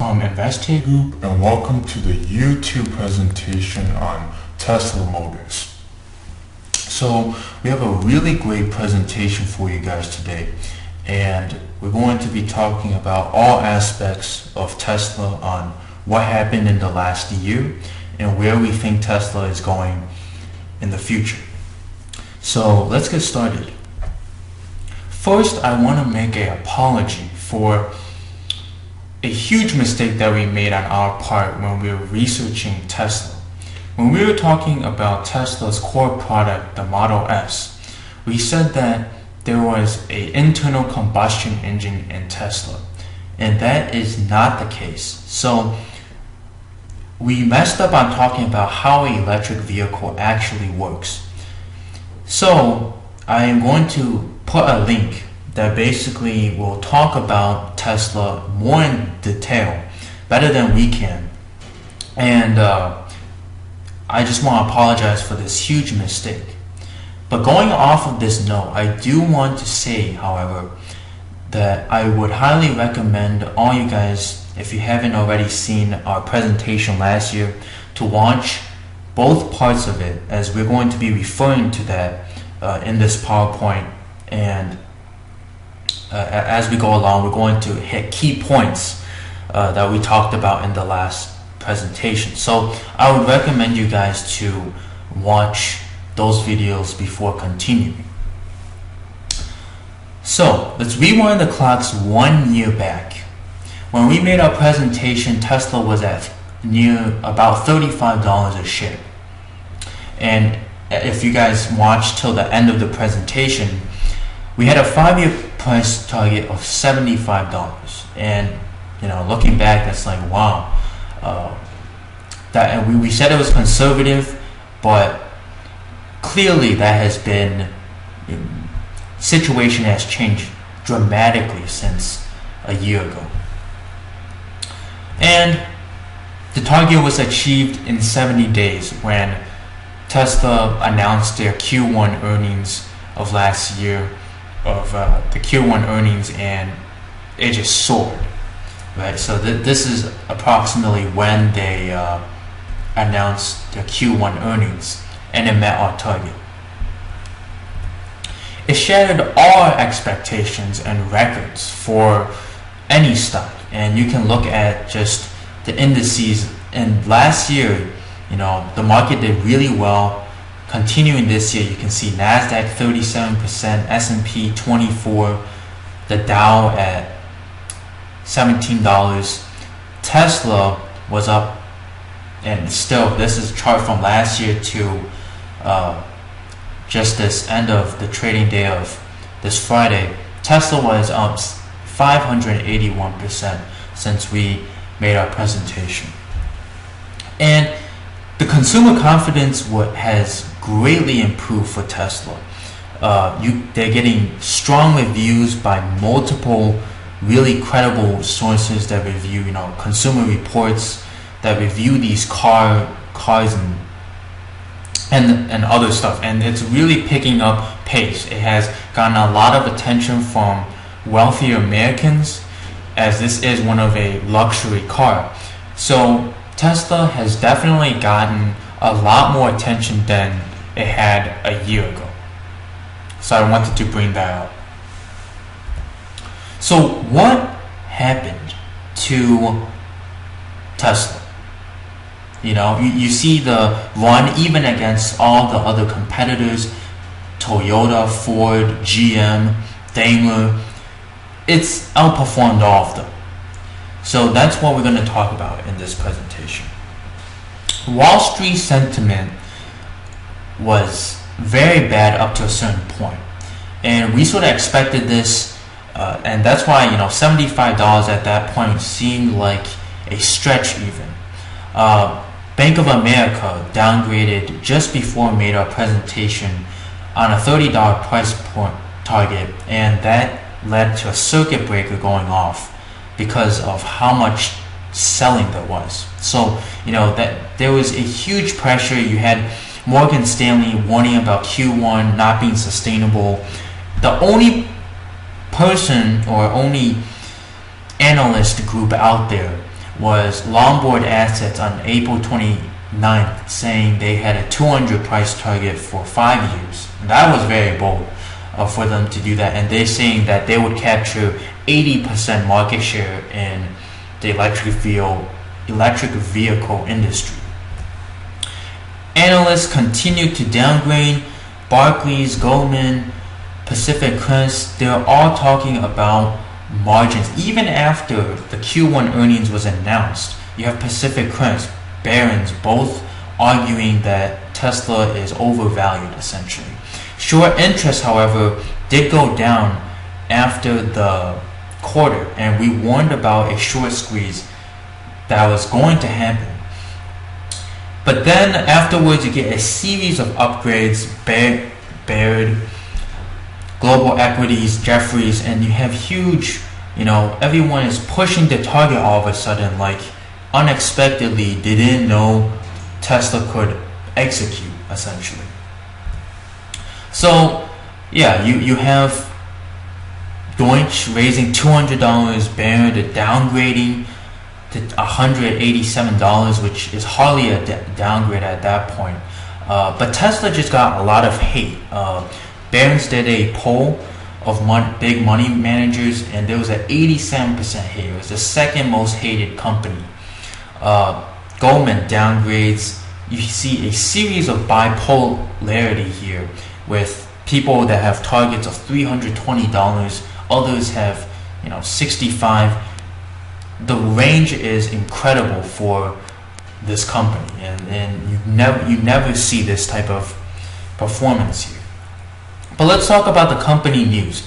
from Investary Group, and welcome to the YouTube presentation on Tesla Motors. So we have a really great presentation for you guys today, and we're going to be talking about all aspects of Tesla on what happened in the last year and where we think Tesla is going in the future. So let's get started. First, I want to make an apology for a huge mistake that we made on our part when we were researching Tesla. When we were talking about Tesla's core product, the Model S, we said that there was an internal combustion engine in Tesla, and that is not the case. So we messed up on talking about how an electric vehicle actually works. So I am going to put a link that basically will talk about Tesla more in detail, better than we can. And I just want to apologize for this huge mistake. But going off of this note, I do want to say, however, that I would highly recommend all you guys, if you haven't already seen our presentation last year, to watch both parts of it, as we're going to be referring to that in this PowerPoint. And as we go along, we're going to hit key points that we talked about in the last presentation. So I would recommend you guys to watch those videos before continuing. So let's rewind the clocks 1 year back. When we made our presentation, Tesla was at near about $35 a share. And if you guys watched till the end of the presentation, we had a 5-year price target of $75, and looking back, that's like wow. That we said it was conservative, but clearly that has been situation has changed dramatically since a year ago, and the target was achieved in 70 days when Tesla announced their Q1 earnings of last year. The Q1 earnings, and it just soared, right? So this is approximately when they announced their Q1 earnings, and it met our target. It shattered all our expectations and records for any stock, and you can look at just the indices. And last year, the market did really well. Continuing this year, you can see NASDAQ 37%, S&P 24%, the Dow at $17. Tesla was up, and still, this is a chart from last year to just this end of the trading day of this Friday. Tesla was up 581% since we made our presentation. And the consumer confidence has greatly improved for Tesla. They're getting strong reviews by multiple really credible sources that review, consumer reports that review these cars and other stuff. And it's really picking up pace. It has gotten a lot of attention from wealthy Americans, as this is one of a luxury car. So Tesla has definitely gotten a lot more attention than it had a year ago. So I wanted to bring that up. So what happened to Tesla? You see the run even against all the other competitors, Toyota, Ford, GM, Daimler. It's outperformed all of them. So that's what we're going to talk about in this presentation. Wall Street sentiment was very bad up to a certain point, and we sort of expected this, and that's why $75 at that point seemed like a stretch even. Bank of America downgraded just before we made our presentation on a $30 price point target, and that led to a circuit breaker going off because of how much selling there was. So that there was a huge pressure. You had Morgan Stanley warning about Q1 not being sustainable. The only person or only analyst group out there was Longboard Assets on April 29th saying they had a 200 price target for 5 years. And that was very bold for them to do that. And they're saying that they would capture 80% market share in the electric vehicle industry. Analysts continue to downgrade. Barclays, Goldman, Pacific Crest, they're all talking about margins. Even after the Q1 earnings was announced, you have Pacific Crest, Barron's, both arguing that Tesla is overvalued essentially. Short interest, however, did go down after the quarter, and we warned about a short squeeze that was going to happen. But then afterwards, you get a series of upgrades, Baird, Global Equities, Jefferies, and you have huge, everyone is pushing the target all of a sudden, like unexpectedly, they didn't know Tesla could execute, essentially. So, yeah, you have Deutsche raising $200, Baird downgrading to $187, which is hardly a downgrade at that point. But Tesla just got a lot of hate. Barron's did a poll of big money managers, and there was an 87% hate. It was the second most hated company. Goldman downgrades. You see a series of bipolarity here with people that have targets of $320. Others have, $65. The range is incredible for this company, and you never see this type of performance here. But let's talk about the company news.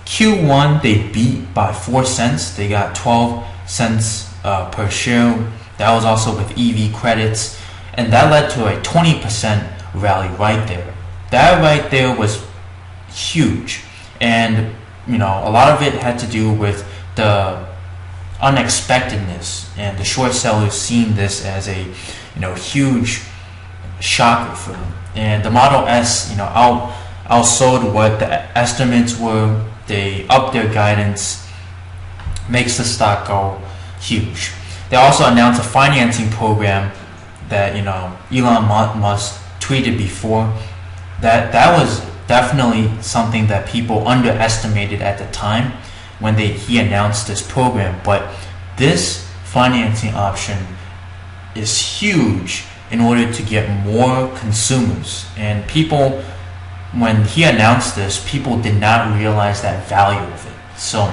Q1 they beat by 4 cents. They got 12 cents per share. That was also with EV credits, and that led to a 20% rally right there. That right there was huge, and a lot of it had to do with the unexpectedness, and the short sellers seeing this as a huge shocker for them. And the Model S outsold what the estimates were. They upped their guidance, makes the stock go huge. They also announced a financing program that Elon Musk tweeted before. That was definitely something that people underestimated at the time when he announced this program. But this financing option is huge in order to get more consumers. And people, when he announced this, people did not realize that value of it. So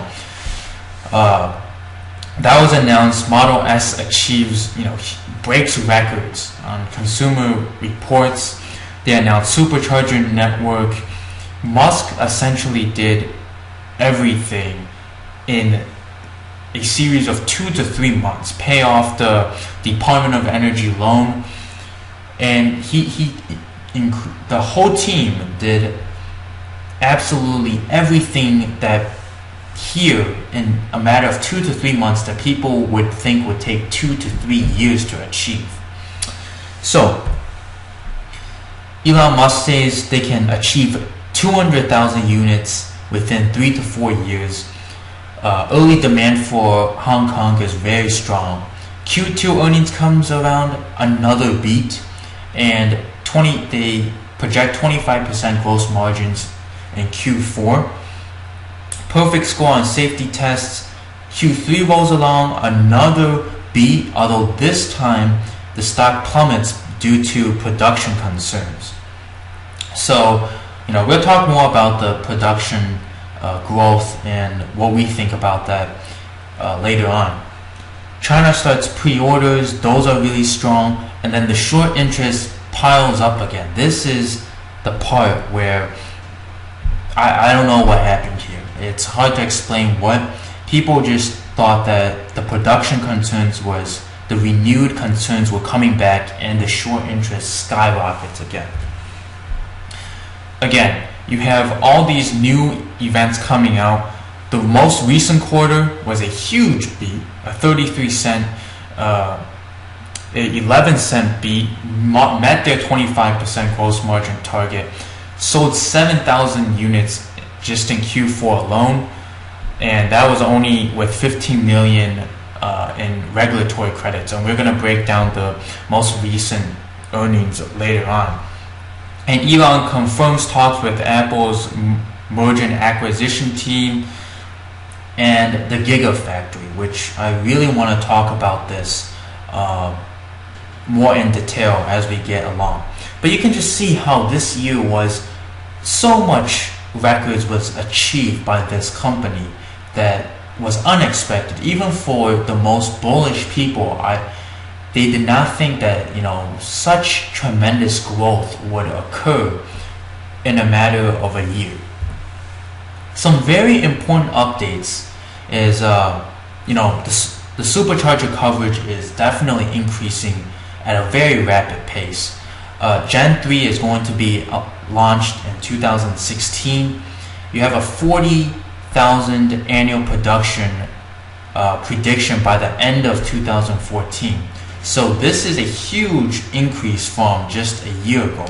that was announced. Model S achieves, breaks records on Consumer Reports. They announced supercharger network. Musk essentially did everything in a series of 2 to 3 months. Pay off the Department of Energy loan, and the whole team did absolutely everything that here in a matter of 2 to 3 months that people would think would take 2 to 3 years to achieve. So Elon Musk says they can achieve 200,000 units within 3 to 4 years. Early demand for Hong Kong is very strong. Q2 earnings comes around, another beat, and they project 25% gross margins in Q4. Perfect score on safety tests. Q3 rolls along, another beat, although this time the stock plummets due to production concerns. So, we'll talk more about the production growth and what we think about that later on. China starts pre-orders, those are really strong, and then the short interest piles up again. This is the part where I don't know what happened here. It's hard to explain what. People just thought that the production concerns was the renewed concerns were coming back, and the short interest skyrockets again. Again, you have all these new events coming out. The most recent quarter was a huge beat, a 33 cent, 11 cent beat, met their 25% gross margin target, sold 7,000 units just in Q4 alone, and that was only with 15 million in regulatory credits, and we're going to break down the most recent earnings later on. And Elon confirms talks with Apple's merger and acquisition team and the Gigafactory, which I really want to talk about this more in detail as we get along. But you can just see how this year was so much records was achieved by this company that was unexpected. Even for the most bullish people, they did not think that such tremendous growth would occur in a matter of a year. Some very important updates is the supercharger coverage is definitely increasing at a very rapid pace. Gen 3 is going to be launched in 2016. You have a 40,000 annual production prediction by the end of 2014. So this is a huge increase from just a year ago.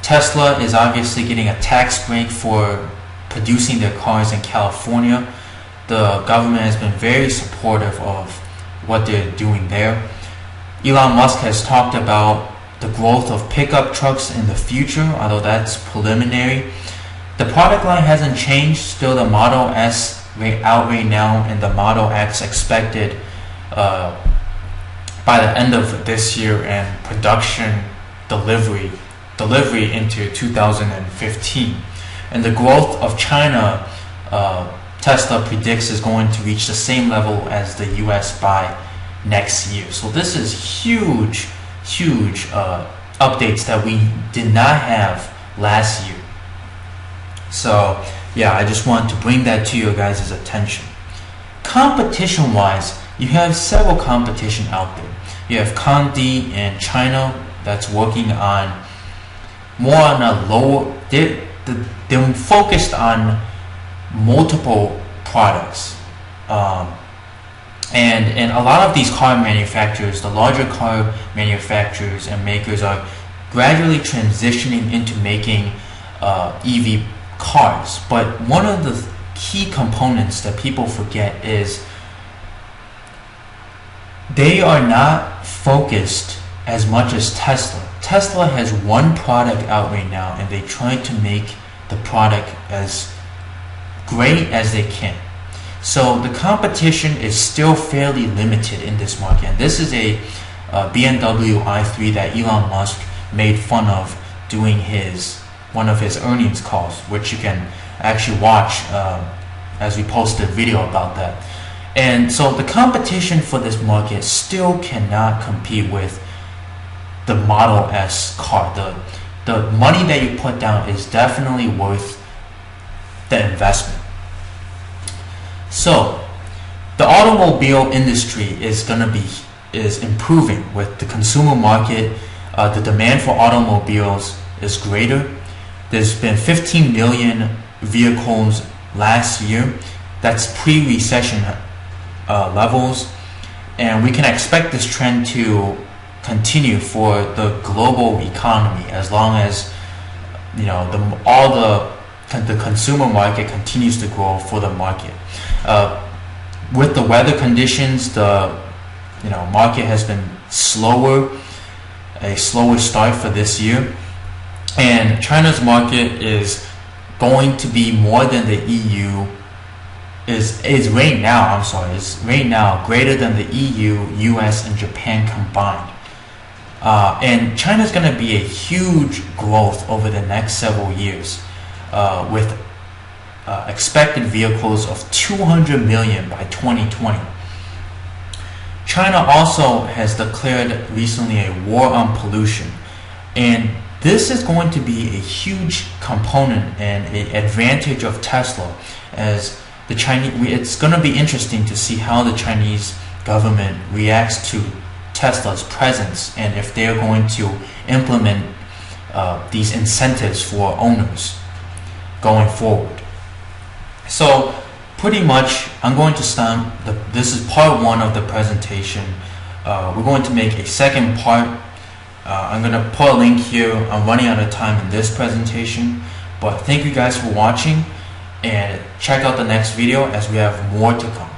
Tesla is obviously getting a tax break for producing their cars in California. The government has been very supportive of what they're doing there. Elon Musk has talked about the growth of pickup trucks in the future, although that's preliminary. The product line hasn't changed. Still the Model S out right now, and the Model X expected by the end of this year, and production delivery into 2015. And the growth of China, Tesla predicts, is going to reach the same level as the US by next year. So this is huge updates that we did not have last year. So yeah, I just wanted to bring that to your guys' attention. Competition wise, you have several competition out there. You have Cont in China that's working on more on a lower, they're focused on multiple products. And a lot of these car manufacturers, the larger car manufacturers and makers, are gradually transitioning into making EV cars. But one of the key components that people forget is they are not focused as much as Tesla. Tesla has one product out right now, and they try to make the product as great as they can. So the competition is still fairly limited in this market. And this is a BMW i3 that Elon Musk made fun of doing one of his earnings calls, which you can actually watch as we post a video about that. And so the competition for this market still cannot compete with the Model S car. The money that you put down is definitely worth the investment. So the automobile industry is improving with the consumer market. The demand for automobiles is greater. There's been 15 million vehicles last year. That's pre-recession levels, and we can expect this trend to continue for the global economy as long as the consumer market continues to grow for the market. With the weather conditions, the market has been a slower start for this year, and China's market is going to be more than the EU is right now greater than the EU, US, and Japan combined. And China is going to be a huge growth over the next several years, with expected vehicles of 200 million by 2020. China also has declared recently a war on pollution, and this is going to be a huge component and an advantage of Tesla, as the Chinese. It's going to be interesting to see how the Chinese government reacts to Tesla's presence, and if they're going to implement these incentives for owners going forward. So pretty much I'm going to stop. This is part one of the presentation. We're going to make a second part. I'm going to put a link here. I'm running out of time in this presentation, but thank you guys for watching, and check out the next video as we have more to come.